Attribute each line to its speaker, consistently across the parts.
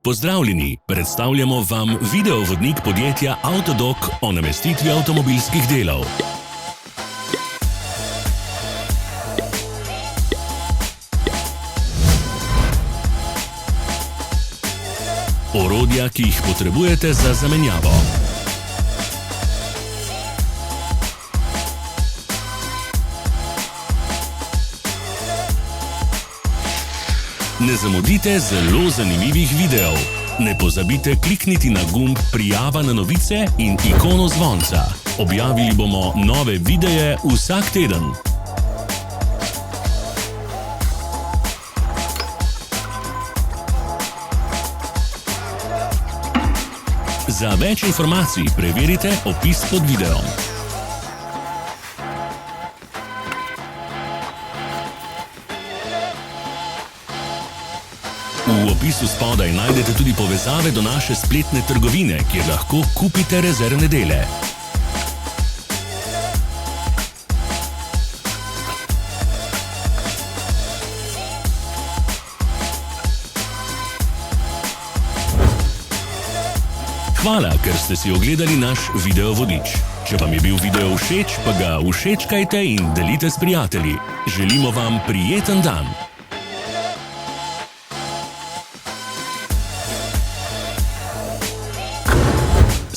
Speaker 1: Pozdravljeni, predstavljamo vam videovodnik podjetja Avtodok o namestitvi avtomobilskih delov. Orodja, ki jih potrebujete za zamenjavo. Ne zamudite zelo zanimivih videov. Ne pozabite klikniti na gumb Prijava na novice in ikono zvonca. Objavili bomo nove videe vsak teden. Za več informacij preverite opis pod videom. V opisu spodaj najdete tudi povezave do naše spletne trgovine, kjer lahko kupite rezervne dele. Hvala, ker ste si ogledali naš videovodič. Če vam je bil video všeč, pa ga všečkajte in delite s prijatelji. Želimo vam prijeten dan!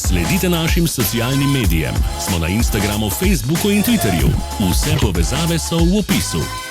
Speaker 1: Sledite našim socialnim medijem. Smo na Instagramu, Facebooku in Twitterju. Vse povezave so v opisu.